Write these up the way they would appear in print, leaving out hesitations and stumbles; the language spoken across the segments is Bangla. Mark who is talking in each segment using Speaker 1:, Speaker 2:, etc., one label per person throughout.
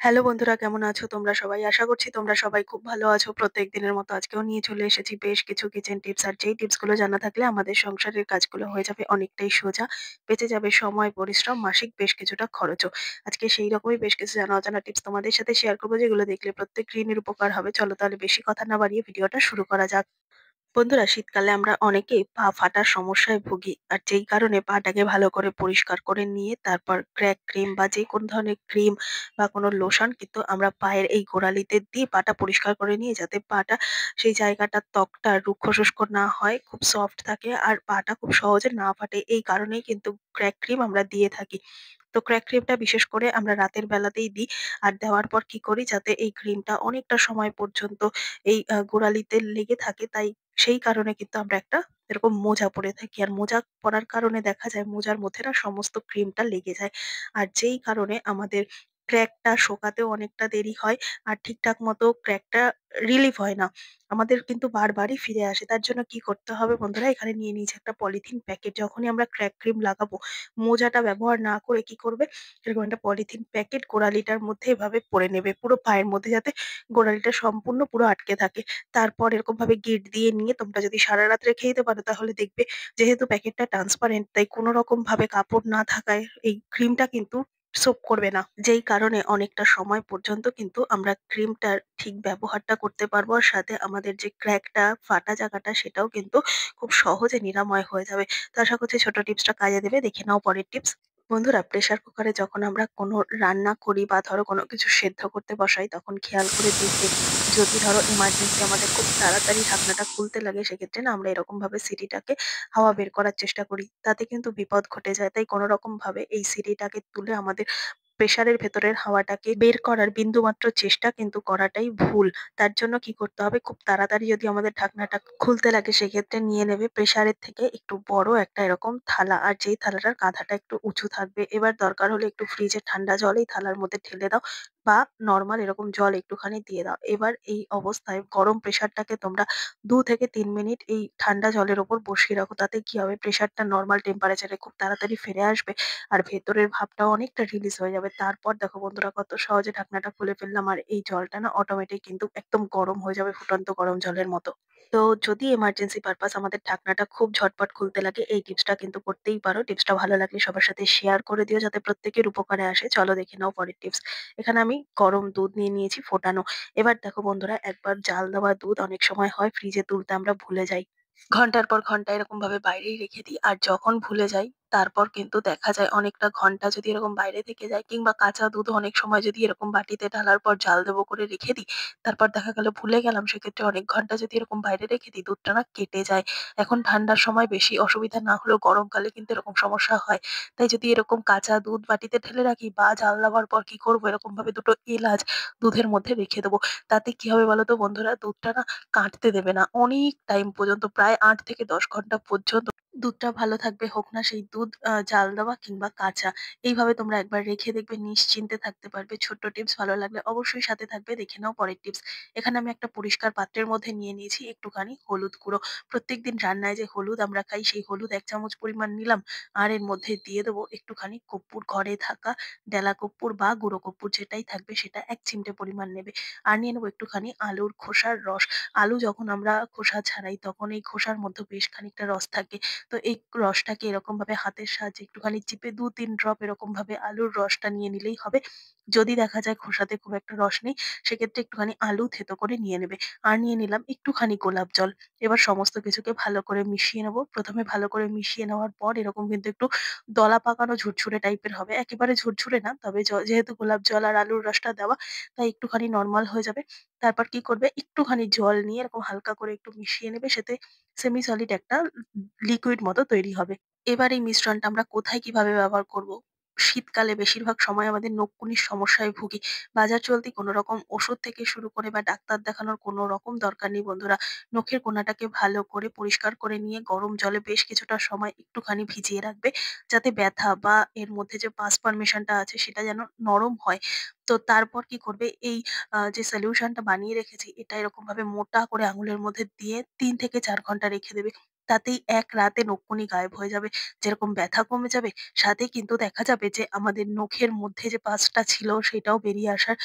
Speaker 1: হ্যালো বন্ধুরা, কেমন আছো তোমরা সবাই? আশা করছি তোমরা সবাই খুব ভালো আছো। প্রত্যেক দিনের মতো আজকেও নিয়ে চলে এসেছি বেশ কিছু কিচেন টিপস। আর যেই টিপস গুলো জানা থাকলে আমাদের সংসারের কাজগুলো হয়ে যাবে অনেকটাই সোজা। বেঁচে যাবে সময়, পরিশ্রম, মাসিক বেশ কিছুটা খরচও। আজকে সেই রকমই বেশ কিছু জানা অজানা টিপস তোমাদের সাথে শেয়ার করবো, যেগুলো দেখলে প্রত্যেক গৃহিণীর উপকার হবে। চলো তাহলে বেশি কথা না বাড়িয়ে ভিডিওটা শুরু করা যাক। বন্ধুরা, শীতকালে আমরা অনেকেই পা ফাটার সমস্যায় ভুগি। আর যেই কারণে পাটাকে ভালো করে পরিষ্কার করে নিয়ে তারপর ক্র্যাক ক্রিম বা যে কোনো ধরনের ক্রিম বা কোনো লোশন কিন্তু আমরা পায়ের এই গোড়ালিতে দিয়ে পাটা পরিষ্কার করে নিয়ে, যাতে পাটা সেই জায়গাটার ত্বকটা রুক্ষ শুষ্ক না হয়, খুব সফট থাকে আর পাটা খুব সহজে না ফাটে। এই কারণেই কিন্তু ক্র্যাক ক্রিম আমরা দিয়ে থাকি। তো ক্র্যাক ক্রিমটা বিশেষ করে আমরা রাতের বেলাতেই দিই। আর দেওয়ার পর কি করি, যাতে এই ক্রিমটা অনেকটা সময় পর্যন্ত এই গোড়ালিতে লেগে থাকে। তাই সেই কারণে কিন্তু আমরা একটা এরকম মোজা পরে থাকি। আর মোজা পরার কারণে দেখা যায় মোজার মধ্যে না সমস্ত ক্রিমটা লেগে যায়। আর যেই কারণে আমাদের ক্র্যাকটা শোকাতেও অনেকটা দেরি হয়। আর ঠিকঠাক মতো ক্র্যাকটা রিলিফ হয় না। আমাদের কিন্তু বারবারই ফিরে আসে। তার জন্য কি করতে হবে বন্ধুরা, এখানে নিয়ে নিয়েছি একটা পলিথিন প্যাকেট। যখনই আমরা ক্র্যাক ক্রিম লাগাবো, মোজাটা ব্যবহার না করে কি করবে, এরকম একটা পলিথিন প্যাকেট গোড়ালিটার মধ্যে এভাবে পরে নেবে, পুরো পায়ের মধ্যে, যাতে গোড়ালিটা সম্পূর্ণ পুরো আটকে থাকে। তারপর এরকম ভাবে গিঁট দিয়ে নিয়ে তোমরা যদি সারা রাত রেখে দিতে পারো, তাহলে দেখবে যেহেতু প্যাকেটটা ট্রান্সপারেন্ট, তাই কোনো রকম ভাবে কাপড় না থাকায় এই ক্রিমটা কিন্তু সোপ করবে না। যেই কারণে অনেকটা সময় পর্যন্ত কিন্তু আমরা ক্রিমটার ঠিক ব্যবহারটা করতে পারবো। আর সাথে আমাদের যে ক্র্যাকটা ফাটা জায়গাটা, সেটাও কিন্তু খুব সহজে নিরাময় হয়ে যাবে। তো আশা করছি ছোট টিপসটা কাজে দেবে। দেখে নাও পরের টিপস। বন্ধুরা, প্রেসার কুকারে যখন আমরা কোনো রান্না করি বা ধরো কোনো কিছু সেদ্ধ করতে বসাই, তখন খেয়াল করে দেখবে, যদি ধরো ইমার্জেন্সি আমাদের খুব তাড়াতাড়ি ঢাকনাটা খুলতে লাগে, সেক্ষেত্রে না আমরা এরকম ভাবে সিটিটাকে হাওয়া বের করার চেষ্টা করি। তাতে কিন্তু বিপদ ঘটে যায়। তাই কোনো রকম ভাবে এই সিটিটাকে তুলে আমাদের প্রেসারের ভেতরের হাওয়াটাকে বের করার বিন্দুমাত্র চেষ্টা কিন্তু করাটাই ভুল। তার জন্য কি করতে হবে, খুব তাড়াতাড়ি যদি আমাদের ঢাকনাটা খুলতে লাগে, সেক্ষেত্রে নিয়ে নেবে প্রেসারের থেকে একটু বড় একটা এরকম থালা। আর যেই থালাটার কাঁধাটা একটু উঁচু থাকবে, এবার দরকার হলে একটু ফ্রিজের ঠান্ডা জল এই থালার মধ্যে ঢেলে দাও, বা নর্মাল এরকম জল একটুখানি দিয়ে দাও। এবার এই অবস্থায় গরম প্রেসারটাকে তোমরা 2 থেকে 3 মিনিট এই ঠান্ডা জলের ওপর বসিয়ে রাখো। তাতে কি হবে, প্রেসারটা নর্মাল টেম্পারেচারে খুব তাড়াতাড়ি ফিরে আসবে। আর ভেতরের ভাপটাও অনেকটা রিলিজ হয়ে যাবে। তারপর দেখো বন্ধুরা, কত সহজে ঢাকনাটা খুলে ফেললাম। আর এই জলটা না অটোমেটিক কিন্তু একদম গরম হয়ে যাবে, ফুটন্ত গরম জলের মতো। তো যদি এমার্জেন্সি পারপাস আমাদের ঢাকনাটা খুব ঝটপট খুলতে লাগে, এই টিপসটা কিন্তু করতেই পারো। টিপসটা ভালো লাগলে সবার সাথে শেয়ার করে দিও, যাতে প্রত্যেকের উপকারে আসে। চলো দেখে নাও পরের টিপস। এখানে আমি গরম দুধ নিয়ে নিয়েছি ফোটানো। এবার দেখো বন্ধুরা, একবার জাল দেওয়া দুধ অনেক সময় হয় ফ্রিজে তুলতে আমরা ভুলে যাই। ঘন্টার পর ঘন্টা এরকম ভাবে বাইরেই রেখে দিই। আর যখন ভুলে যাই, তারপর কিন্তু দেখা যায় অনেকটা ঘন্টা যদি এরকম বাইরে থেকে যায়, কিংবা কাঁচা দুধ অনেক সময় যদি এরকম বাটিতে ঢালার পর জাল দেবো করে রেখে দিই, তারপর দেখা গেল ভুলে গেলাম, সেক্ষেত্রে অনেক ঘন্টা যদি এরকম বাইরে রেখে দিই, দুধটা না কেটে যায়। এখন ঠান্ডার সময় বেশি অসুবিধা না হলেও গরমকালে কিন্তু এরকম সমস্যা হয়। তাই যদি এরকম কাঁচা দুধ বাটিতে ঢেলে রাখি, বা জাল দেওয়ার পর কি করবো, এরকম ভাবে দুটো এলাচ দুধের মধ্যে রেখে দেবো। তাতে কি হবে বলো তো বন্ধুরা, দুধটা না কাটতে দেবে না। অনেক টাইম পর্যন্ত, প্রায় ৮ থেকে ১০ ঘন্টা পর্যন্ত দুধটা ভালো থাকবে, হোক না সেই দুধ জাল দেওয়া কিংবা কাঁচা। এইভাবে তোমরা একবার রেখে দেখবে, নিশ্চিন্তে থাকতে পারবে। ছোট্ট টিপস ভালো লাগলে অবশ্যই সাথে থাকবে। দেখে নাও পরের টিপস। এখানে আমি একটা পরিষ্কার পাত্রের মধ্যে নিয়ে নিয়েছি একটুখানি হলুদ গুঁড়ো। প্রত্যেকদিন রান্নায় যে হলুদ আমরা খাই, সেই হলুদ ১ চামচ পরিমাণ নিলাম। আর এর মধ্যে দিয়ে দেবো একটুখানি কর্পূর, ঘরে থাকা ডেলা কর্পূর বা গুঁড়ো কর্পূর যেটাই থাকবে, সেটা ১ চিমটে পরিমাণ নেবে। আর নিয়ে নেবো একটুখানি আলুর খোসার রস। আলু যখন আমরা খোসা ছাড়াই, তখন এই খোসার মধ্যে বেশ খানিকটা রস থাকে। তো এই রসটাকে এরকম ভাবে হাতের সাহায্যে একটুখানি চিপে ২-৩ ড্রপ এরকম ভাবে আলুর রসটা নিয়ে নিলেই হবে। যদি দেখা যায় খোসাতে খুব একটা রস নেই, সেক্ষেত্রে একটুখানি আলু থেতো করে নিয়ে নেবে। আর নিয়ে নিলাম একটুখানি গোলাপ জল। এবার সমস্ত কিছুকে ভালো করে মিশিয়ে নেবো। ১ম এ ভালো করে মিশিয়ে নেওয়ার পর এরকম কিন্তু একটু দলা পাকানো ঝুরঝুরে টাইপের হবে। একেবারে ঝুরঝুরে না, তবে যেহেতু গোলাপ জল আর আলুর রসটা দেওয়া, তাই একটুখানি নরমাল হয়ে যাবে। তারপর কি করবে, একটুখানি জল নিয়ে এরকম হালকা করে একটু মিশিয়ে নেবে। সাথে সেমি সলিড একটা লিকুইড মতো তৈরি হবে। এবার এই মিশ্রণটা আমরা কোথায় কিভাবে ব্যবহার করব? শীতকালে বেশিরভাগ সময় আমাদের নকুনির সমস্যায় ভুগি। বাজার চলতি কোনো রকম ওষুধ থেকে শুরু করে বা ডাক্তার দেখানোর কোনো রকম দরকার নেই বন্ধুরা। নখের কোনাটাকে ভালো করে পরিষ্কার করে নিয়ে গরম জলে বেশ কিছুটা সময় একটুখানি ভিজিয়ে রাখবে। যাতে ব্যথা বা এর মধ্যে যে পাস পারমিশনটা আছে, সেটা যেন নরম হয়। তো তারপর কি করবে, এই যে সলিউশনটা বানিয়ে রেখেছি, এটা এরকমভাবে মোটা করে আঙুলের মধ্যে দিয়ে ৩ থেকে ৪ ঘন্টা রেখে দেবে। তাতেই এক রাতে নখকুনি গায়েব হয়ে যাবে। যেরকম ব্যথা কমে যাবে, সাথে কিন্তু দেখা যাবে যে আমাদের নখের মধ্যে যে পাসটা ছিল সেটাও বেরিয়ে আসার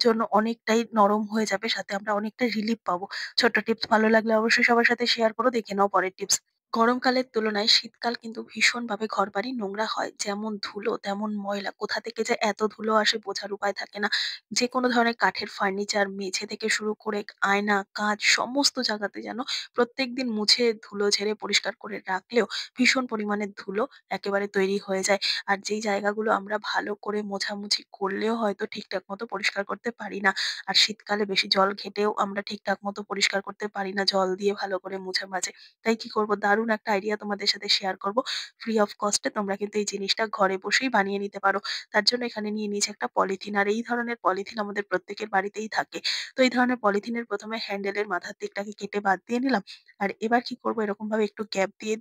Speaker 1: জন্য অনেকটাই নরম হয়ে যাবে। সাথে আমরা অনেকটা রিলিফ পাবো। ছোট্ট টিপস ভালো লাগলে অবশ্যই সবার সাথে শেয়ার করো। দেখে নাও পরের টিপস। গরমকালের তুলনায় শীতকাল কিন্তু ভীষণভাবে ঘরবাড়ি নোংরা হয়। যেমন ধুলো তেমন ময়লা। কোথা থেকে যে এত ধুলো আসে বোঝার উপায় থাকে না। যেকোনো ধরনের কাঠের ফার্নিচার, মেঝে থেকে শুরু করে আয়না, কাঁচ সমস্ত জায়গাতে যেন প্রত্যেকদিন মুছে ধুলো ঝেড়ে পরিষ্কার করে রাখলেও ভীষণ পরিমাণে ধুলো একেবারে তৈরি হয়ে যায়। আর যেই জায়গাগুলো আমরা ভালো করে মোছামুছি করলেও হয়তো ঠিকঠাক মতো পরিষ্কার করতে পারি না। আর শীতকালে বেশি জল ঘেঁটেও আমরা ঠিকঠাক মতো পরিষ্কার করতে পারি না জল দিয়ে ভালো করে মুছে মাঝে। তাই কি করব, দারুণ একটা আইডিয়া তোমাদের সাথে শেয়ার করব। ফ্রি অফ কস্ট এ তোমরা কিন্তু এই জিনিসটা ঘরে বসেই বানিয়ে নিতে পারো। তার জন্য এখানে নিয়ে নিয়েছি একটা পলিথিন। আর এই ধরনের পলিথিন আমাদের প্রত্যেকের বাড়িতেই থাকে। তো এই ধরনের পলিথিনের ১ম এ হ্যান্ডেলের মাথার দিকটাকে কেটে বাদ দিয়ে নিলাম। আর এবার কি করব, এরকমভাবে একটু গ্যাপ দিয়ে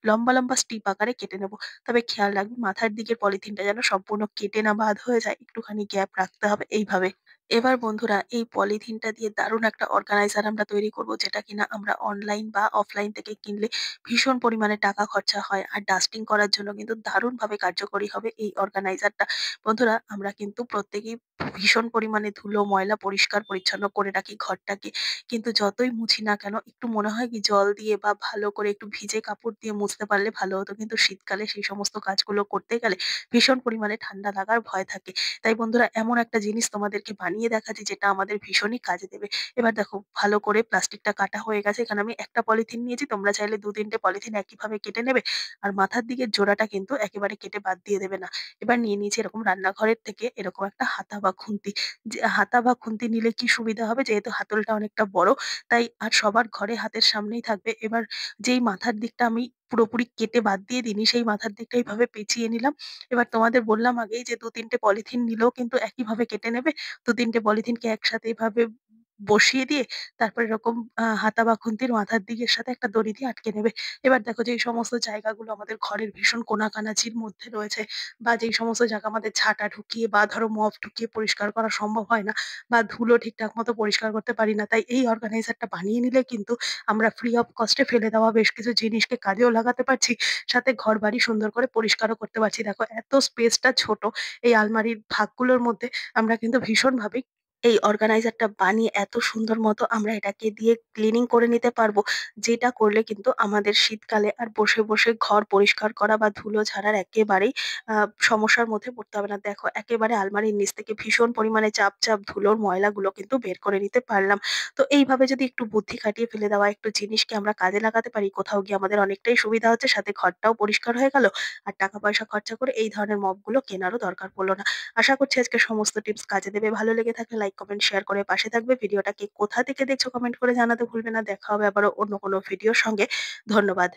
Speaker 1: লম্বা, লম্বা স্ট্রিপ আকারে কেটে নেব। তবে খেয়াল রাখবে মাথার দিকের পলিথিনটা যেন সম্পূর্ণ কেটে না বাদ হয়ে যায়। একটুখানি গ্যাপ রাখতে হবে এইভাবে। এবার বন্ধুরা এই পলিথিনটা দিয়ে দারুণ একটা অর্গানাইজার আমরা তৈরি করব, যেটা কিনা আমরা অনলাইন বা অফলাইন থেকে কিনলে ভীষণ পরিমাণে টাকা খরচা হয়। আর ডাস্টিং করার জন্য কিন্তু দারুণভাবে কার্যকরী হবে এই অর্গানাইজারটা। বন্ধুরা আমরা কিন্তু প্রত্যেকেই ভীষণ পরিমাণে ধুলো, ময়লা পরিষ্কার পরিচ্ছন্ন করে রাখি ঘরটাকে। কিন্তু যতই মুছি না কেন একটু মনে হয় কি জল দিয়ে বা ভালো করে একটু ভিজে কাপড় দিয়ে মুছতে পারলে ভালো হতো। কিন্তু শীতকালে সেই সমস্ত কাজগুলো করতে গেলে ভীষণ পরিমাণে ঠান্ডা লাগার ভয় থাকে। তাই বন্ধুরা এমন একটা জিনিস তোমাদেরকে বানিয়ে দেখাচ্ছি যেটা আমাদের ভীষণই কাজে দেবে। এবার দেখো ভালো করে প্লাস্টিকটা কাটা হয়ে গেছে। এখানে আমি একটা পলিথিন নিয়েছি। তোমরা চাইলে ২-৩ টে পলিথিন একইভাবে কেটে নেবে। আর মাথার দিকের জোড়াটা কিন্তু একেবারে কেটে বাদ দিয়ে দেবে না। এবার নিয়ে নিয়েছি এরকম রান্নাঘরের থেকে এরকম একটা হাতা বা খুন্তি। যে হাতা বা খুন্তি নিলে কি সুবিধা হবে, যেহেতু হাতলটা অনেকটা বড়, তাই আর সবার ঘরে হাতের সামনেই থাকবে। এবার যেই মাথার দিকটা আমি পুরোপুরি কেটে বাদ দিয়ে দিইনি, সেই মাথার দিকটা এভাবে পেঁচিয়ে নিলাম। এবার তোমাদের বললাম আগেই যে ২-৩ টে পলিথিন নিলেও কিন্তু একইভাবে কেটে নেবে। ২-৩ টে পলিথিনকে একসাথে এভাবে বসিয়ে দিয়ে তারপর এরকম হাতা বা খুন্তির মাথার দিকের সাথে একটা দড়ি দিয়ে আটকে নেবে। এবার দেখো যে এই সমস্ত জায়গাগুলো আমাদের ঘরের ভীষণ কোনাকানাচির মধ্যে রয়েছে বা যেই সমস্ত জায়গা আমাদের ঝাঁটা ঢুকিয়ে বা ধরো মপ ঢুকিয়ে পরিষ্কার করা সম্ভব হয় না বা ধুলো ঠিকঠাক মতো পরিষ্কার করতে পারি না। তাই এই অর্গানাইজারটা বানিয়ে নিলে কিন্তু আমরা ফ্রি অফ কস্ট এ ফেলে দেওয়া বেশ কিছু জিনিসকে কাজেও লাগাতে পারছি। সাথে ঘরবাড়ি সুন্দর করে পরিষ্কারও করতে পারছি। দেখো এত স্পেসটা ছোট, এই আলমারির ভাগগুলোর মধ্যে আমরা কিন্তু ভীষণভাবে এই অর্গানাইজারটা বানিয়ে এত সুন্দর মতো আমরা এটাকে দিয়ে ক্লিনিং করে নিতে পারবো। যেটা করলে কিন্তু আমাদের শীতকালে আর বসে ঘর পরিষ্কার করা বা ধুলো ঝাড়ার একেবারেই আ সমস্যার মধ্যে পড়তে হবে না। দেখো একেবারে আলমারির নিচ থেকে ভীষণ পরিমাণে চাপ ধুলোর ময়লাগুলো কিন্তু বের করে নিতে পারলাম। তো এইভাবে যদি একটু বুদ্ধি খাটিয়ে ফেলে দেওয়া একটু জিনিসকে আমরা কাজে লাগাতে পারি, কোথাও গিয়ে আমাদের অনেকটাই সুবিধা হচ্ছে। সাথে ঘরটাও পরিষ্কার হয়ে গেল। আর টাকা পয়সা খরচা করে এই ধরনের মপগুলো কেনারও দরকার পড়ল না। আশা করছি আজকের সমস্ত টিপস কাজে দেবে। ভালো লেগে থাকলে লাইক, কমেন্ট, শেয়ার করে পাশে থাকবে। ভিডিওটা কে কোথা থেকে দেখছো কমেন্ট করে জানাতে ভুলবে না। দেখা হবে আবারও অন্য কোনো ভিডিওর সঙ্গে। ধন্যবাদ।